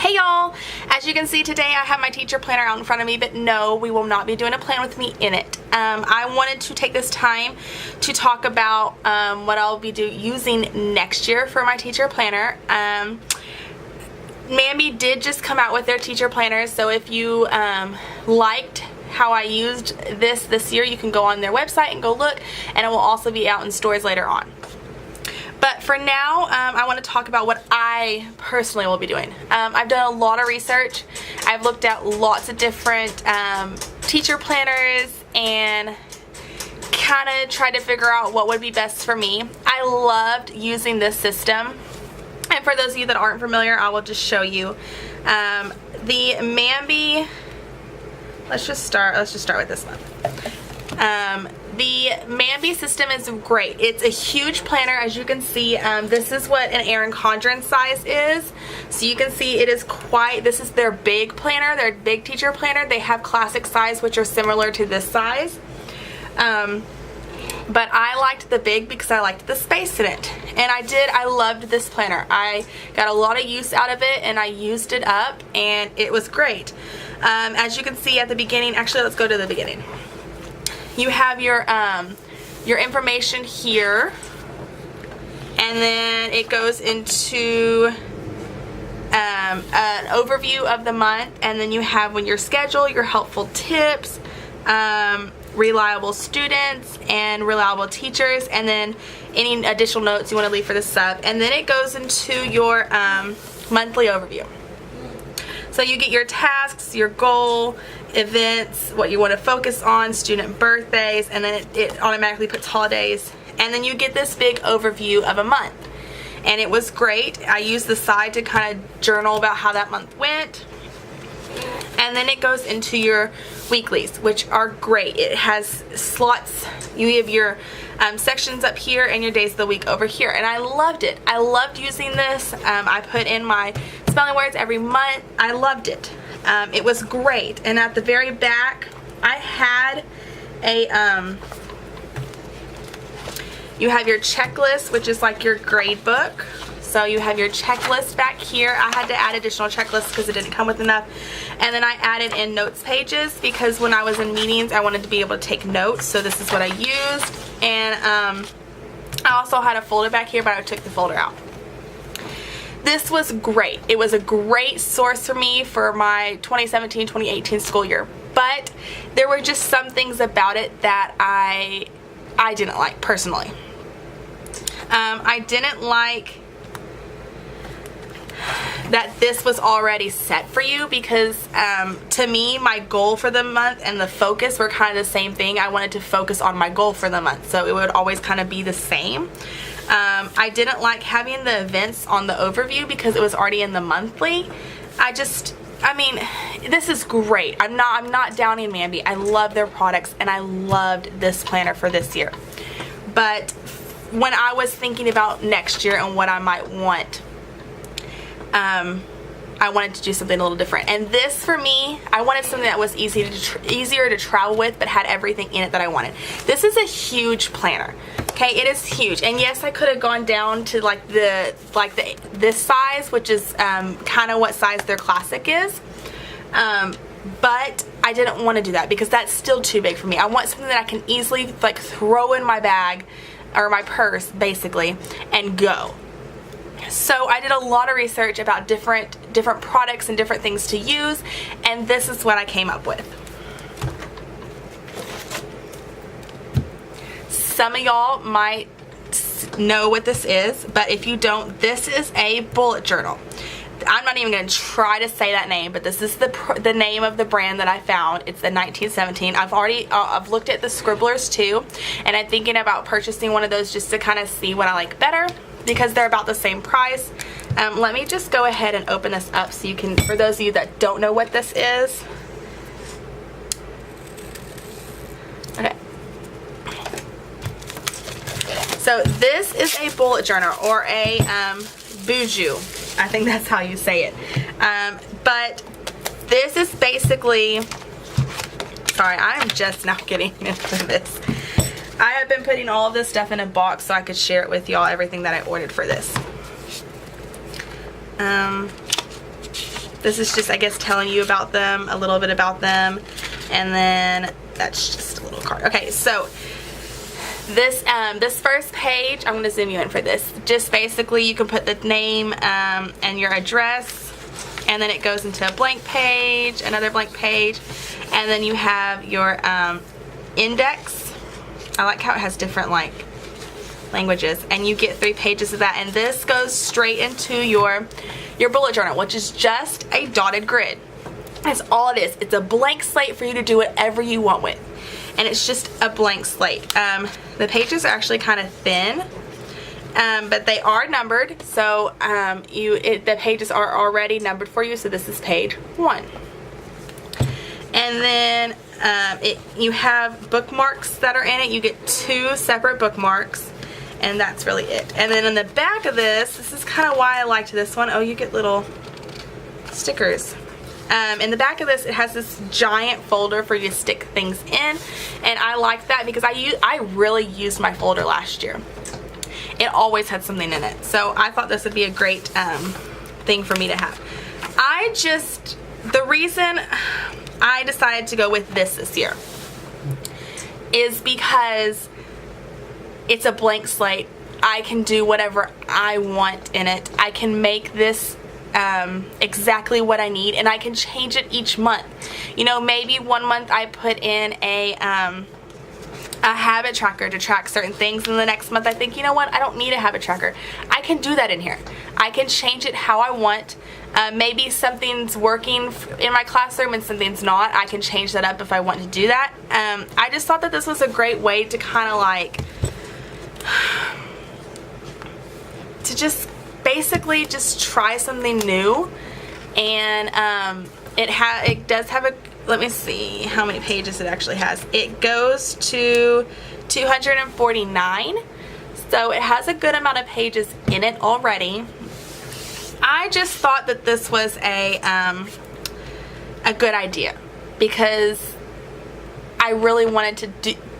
Hey y'all, as you can see today I have my teacher planner out in front of me, but no, we will not be doing a plan with me in it. I wanted to take this time to talk about what I'll be using next year for my teacher planner. Mambi did just come out with their teacher planners, so if you liked how I used this year, you can go on their website and go look, and it will also be out in stores later on. But for now, I want to talk about what I personally will be doing. I've done a lot of research. I've looked at lots of different teacher planners and kind of tried to figure out what would be best for me. I loved using this system. And for those of you that aren't familiar, I will just show you. The Mambi, let's just start with this one. The Mambi system is great. It's a huge planner. As you can see, this is what an Erin Condren size is. So you can see it is this is their big planner, their big teacher planner. They have classic size, which are similar to this size. But I liked the big because I liked the space in it. And I loved this planner. I got a lot of use out of it and I used it up and it was great. As you can see at the beginning, actually let's go to the beginning. You have your information here, and then it goes into an overview of the month, and then you have when your schedule, your helpful tips, reliable students and reliable teachers, and then any additional notes you want to leave for the sub, and then it goes into your monthly overview. So you get your tasks, your goal, events, what you want to focus on, student birthdays, and then it automatically puts holidays. And then you get this big overview of a month. And it was great. I used the side to kind of journal about how that month went. And then it goes into your weeklies, which are great. It has slots. You have your sections up here and your days of the week over here. And I loved it. I loved using this. I put in my spelling words every month. I loved it. It was great. And at the very back, I had a, you have your checklist, which is like your grade book. So you have your checklist back here. I had to add additional checklists because it didn't come with enough. And then I added in notes pages because when I was in meetings, I wanted to be able to take notes. So this is what I used. And I also had a folder back here, but I took the folder out. This was great. It was a great source for me for my 2017-2018 school year. But there were just some things about it that I didn't like personally. I didn't like that this was already set for you because to me my goal for the month and the focus were kind of the same thing. I wanted to focus on my goal for the month, so it would always kind of be the same. I didn't like having the events on the overview because it was already in the monthly. I mean, this is great. I'm not downing Mambi. I love their products and I loved this planner for this year. But when I was thinking about next year and what I might want, I wanted to do something a little different. And this, for me, I wanted something that was easier to travel with, but had everything in it that I wanted. This is a huge planner. Okay, it is huge. And yes, I could have gone down to this size, which is kind of what size their classic is. But I didn't want to do that because that's still too big for me. I want something that I can easily throw in my bag or my purse, basically, and go. So I did a lot of research about different products and different things to use, and this is what I came up with. Some of y'all might know what this is, but if you don't, this is a bullet journal. I'm not even going to try to say that name, but this is the name of the brand that I found. It's the 1917. I've looked at the Scribblers too, and I'm thinking about purchasing one of those just to kind of see what I like better, because they're about the same price. Let me just go ahead and open this up so you can, for those of you that don't know what this is. Okay. So this is a bullet journal, or a buju. I think that's how you say it. But this is basically, sorry, I'm just now getting into this. I have been putting all of this stuff in a box so I could share it with y'all, everything that I ordered for this. This is just, I guess, telling you about them, a little bit about them, and then that's just a little card. Okay, so this first page, I'm going to zoom you in for this. Just basically, you can put the name and your address, and then it goes into a blank page, another blank page, and then you have your index. I like how it has different like languages, and you get 3 pages of that, and this goes straight into your bullet journal, which is just a dotted grid. That's all it is. It's a blank slate for you to do whatever you want with, and it's just a blank slate. The pages are actually kind of thin, but they are numbered, so the pages are already numbered for you. So this is page 1, and then you have bookmarks that are in it. You get 2 separate bookmarks, and that's really it. And then in the back of this is kind of why I liked this one. Oh, you get little stickers. In the back of this, it has this giant folder for you to stick things in, and I like that because I really used my folder last year. It always had something in it, so I thought this would be a great thing for me to have. The reason I decided to go with this year is because it's a blank slate. I can do whatever I want in it. I can make this exactly what I need, and I can change it each month. You know, maybe one month I put in a habit tracker to track certain things, and the next month I think, you know what, I don't need a habit tracker. I can do that in here. I can change it how I want. Maybe something's working in my classroom and something's not. I can change that up if I want to do that. I just thought that this was a great way to kind of like to just basically just try something new. And it does have a, let me see how many pages it actually has. It goes to 249, so it has a good amount of pages in it already. I just thought that this was a good idea because I really wanted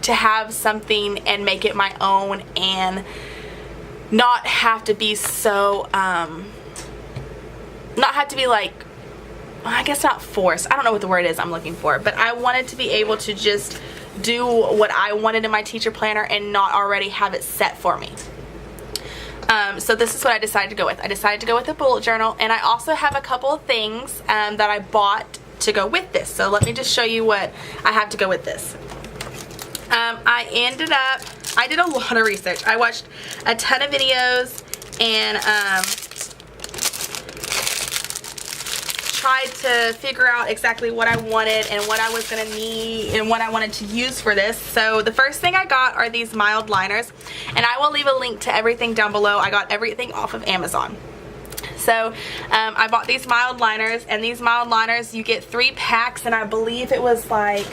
to have something and make it my own and not have to be so not have to be like, I guess not forced. I don't know what the word is I'm looking for, but I wanted to be able to just do what I wanted in my teacher planner and not already have it set for me. So this is what I decided to go with. I decided to go with a bullet journal, and I also have a couple of things that I bought to go with this. So let me just show you what I have to go with this. I did a lot of research. I watched a ton of videos and tried to figure out exactly what I wanted and what I was going to need and what I wanted to use for this. So the first thing I got are these mild liners, and I will leave a link to everything down below. I got everything off of Amazon. So I bought these mild liners, and these mild liners, you get 3 packs, and I believe it was like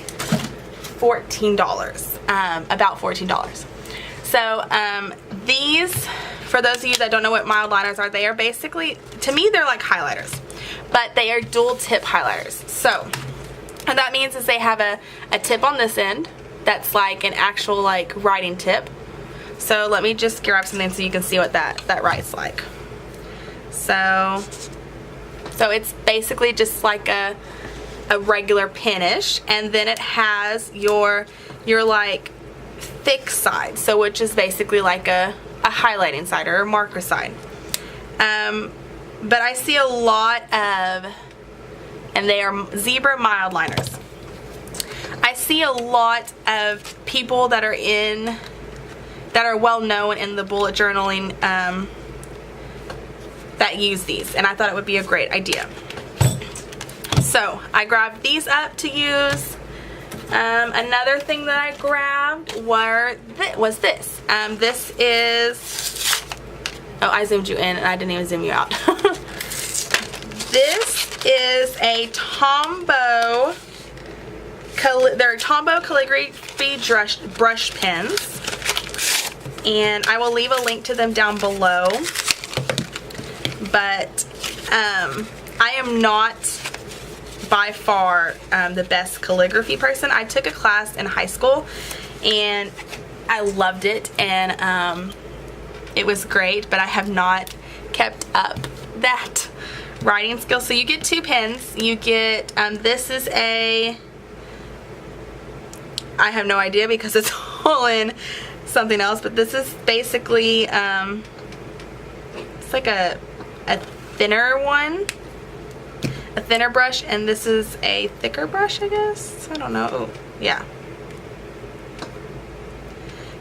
$14, about $14. So these, for those of you that don't know what mild liners are, they are basically, to me, they're like highlighters, but they are dual tip highlighters. So what that means is they have a tip on this end that's like an actual like writing tip. So let me just grab something so you can see what that writes like. So it's basically just like a regular penish, and then it has your like thick side, so which is basically like a highlighting side or a marker side. But I see a lot of, and they are zebra mild liners. I see a lot of people that are well known in the bullet journaling that use these, and I thought it would be a great idea. So I grabbed these up to use. Another thing that I grabbed was this. This is, oh, I zoomed you in and I didn't even zoom you out. This is a Tombow, they're Tombow calligraphy brush pens, and I will leave a link to them down below. But I am not by far the best calligraphy person. I took a class in high school and I loved it, and it was great, but I have not kept up that writing skills. So you get 2 pens. You get, this is a, I have no idea because it's all in something else, but this is basically, it's like a thinner one, a thinner brush, and this is a thicker brush, I guess. I don't know. Oh, yeah.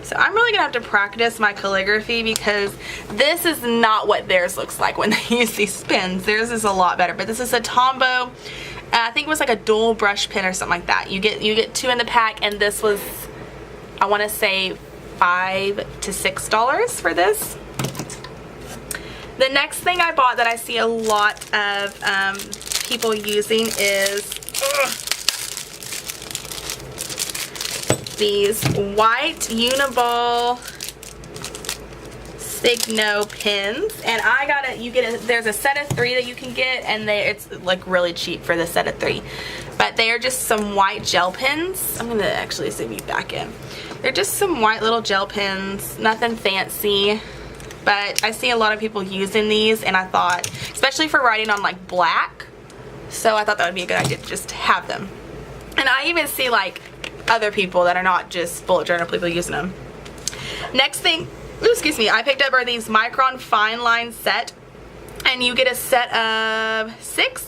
So I'm really gonna have to practice my calligraphy because this is not what theirs looks like when they use these pens. Theirs is a lot better, but this is a Tombow. I think it was like a dual brush pen or something like that. You get 2 in the pack, and this was, I want to say, $5 to $6 for this. The next thing I bought that I see a lot of people using is these white Uniball Signo pens, and I got it. There's a set of 3 that you can get, and it's like really cheap for the set of 3. But they are just some white gel pens. I'm gonna actually zoom you back in. They're just some white little gel pens, nothing fancy. But I see a lot of people using these, and I thought, especially for writing on like black, so I thought that would be a good idea to just have them. And I even see like other people that are not just bullet journal people using them. Next thing, excuse me, I picked up are these Micron Fine Line set, and you get a set of 6.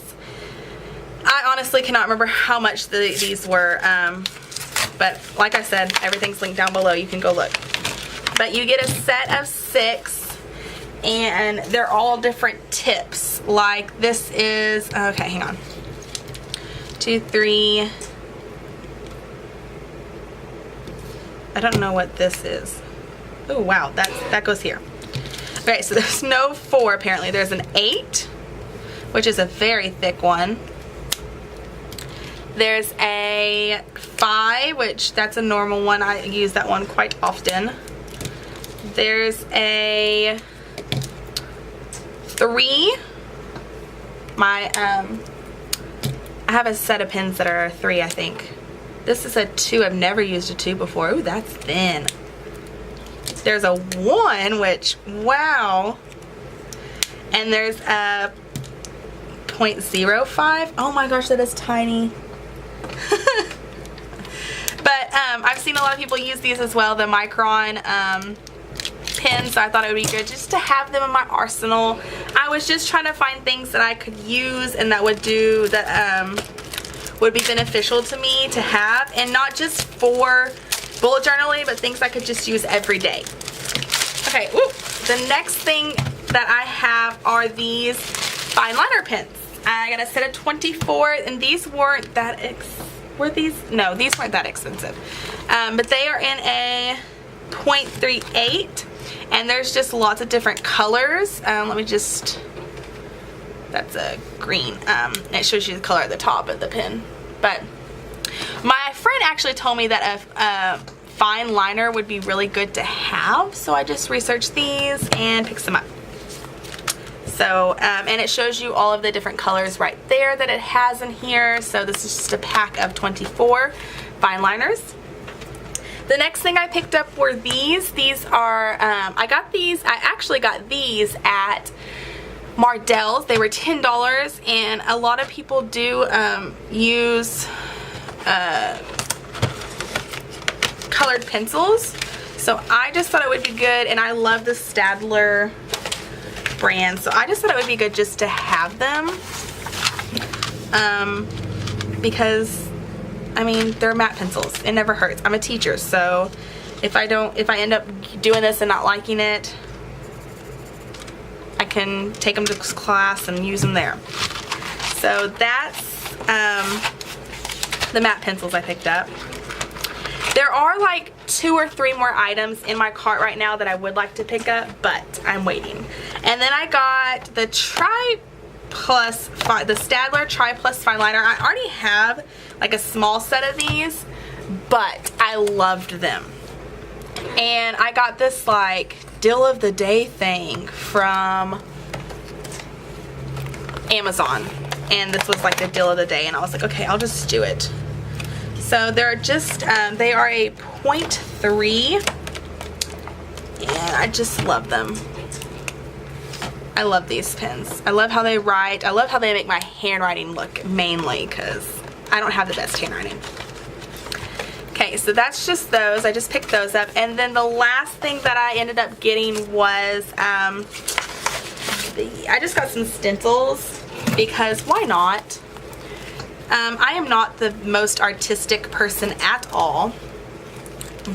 I honestly cannot remember how much these were, but like I said, everything's linked down below. You can go look. But you get a set of 6, and they're all different tips. Like this is, okay, hang on. 2, 3. I don't know what this is. Oh wow, that goes here. Okay, so there's no 4 apparently. There's an 8, which is a very thick one. There's a 5, which that's a normal one. I use that one quite often. There's a 3. I have a set of pens that are a 3, I think. This is a 2. I've never used a 2 before. Ooh, that's thin. There's a 1, which, wow. And there's a 0.05. Oh my gosh, that is tiny. But I've seen a lot of people use these as well, the Micron pens, so I thought it would be good just to have them in my arsenal. I was just trying to find things that I could use and that would do that would be beneficial to me to have, and not just for bullet journaling, but things I could just use every day. Okay, the next thing that I have are these fine liner pens. I got a set of 24, and these weren't that no, these weren't that expensive. But they are in a 0.38, and there's just lots of different colors. Let me just, that's a green. It shows you the color at the top of the pen. But my friend actually told me that a fine liner would be really good to have, so I just researched these and picked some up. So, and it shows you all of the different colors right there that it has in here. So this is just a pack of 24 fine liners. The next thing I picked up were these. These are, I actually got these at Mardell's. They were $10, and a lot of people do use colored pencils. So I just thought it would be good, and I love the Staedtler brand, so I just thought it would be good just to have them, because I mean, they're matte pencils. It never hurts. I'm a teacher, so if I end up doing this and not liking it, I can take them to class and use them there. So that's the matte pencils I picked up. There are like 2 or 3 more items in my cart right now that I would like to pick up, but I'm waiting. And then I got the the Staedtler Tri Plus Fine Liner. I already have like a small set of these, but I loved them. And I got this like deal of the day thing from Amazon, and this was like the deal of the day, and I was like, okay, I'll just do it. So they're just, they are a 0.3, and I just love them. I love these pens. I love how they write. I love how they make my handwriting look, mainly because I don't have the best handwriting. Okay, so that's just those. I just picked those up. And then the last thing that I ended up getting was, I just got some stencils because why not? I am not the most artistic person at all,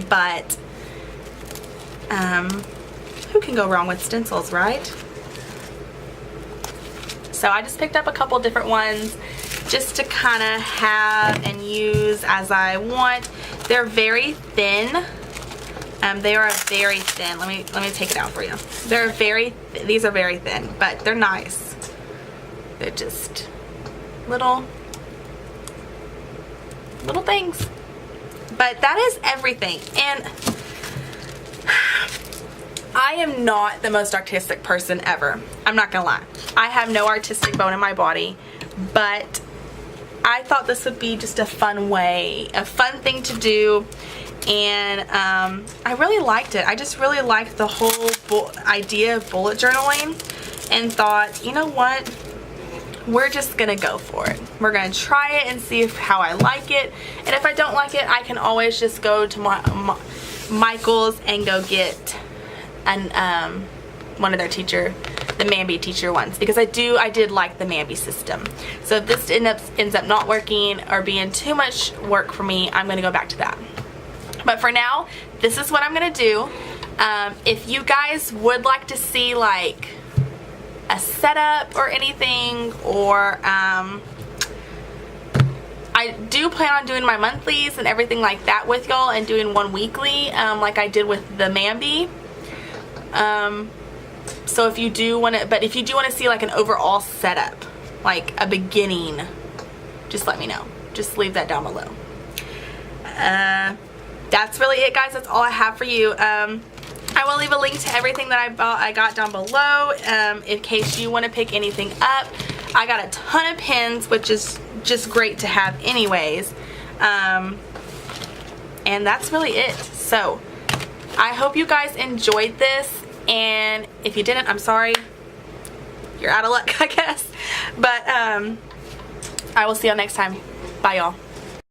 but who can go wrong with stencils, right? So I just picked up a couple different ones just to kind of have and use as I want. They're very thin. They are very thin. Let me take it out for you. These are very thin, but they're nice. They're just little things. But that is everything. And I am not the most artistic person ever. I'm not gonna lie. I have no artistic bone in my body, but I thought this would be just a fun thing to do, and I really liked it. I just really liked the whole idea of bullet journaling and thought, you know what? We're just gonna go for it. We're gonna try it and see how I like it, and if I don't like it, I can always just go to Michael's and go get one of their the Mambi teacher ones, because I did like the Mambi system. So if this ends up not working or being too much work for me, I'm gonna go back to that. But for now, this is what I'm gonna do. If you guys would like to see like a setup or anything, or I do plan on doing my monthlies and everything like that with y'all, and doing one weekly like I did with the Mambi. So if you do want to see like an overall setup, like a beginning, just let me know. Just leave that down below. That's really it, guys. That's all I have for you. I will leave a link to everything that I got down below, in case you want to pick anything up. I got a ton of pens, which is just great to have anyways. And that's really it. So I hope you guys enjoyed this, and if you didn't, I'm sorry. You're out of luck, I guess. But I will see y'all next time. Bye, y'all.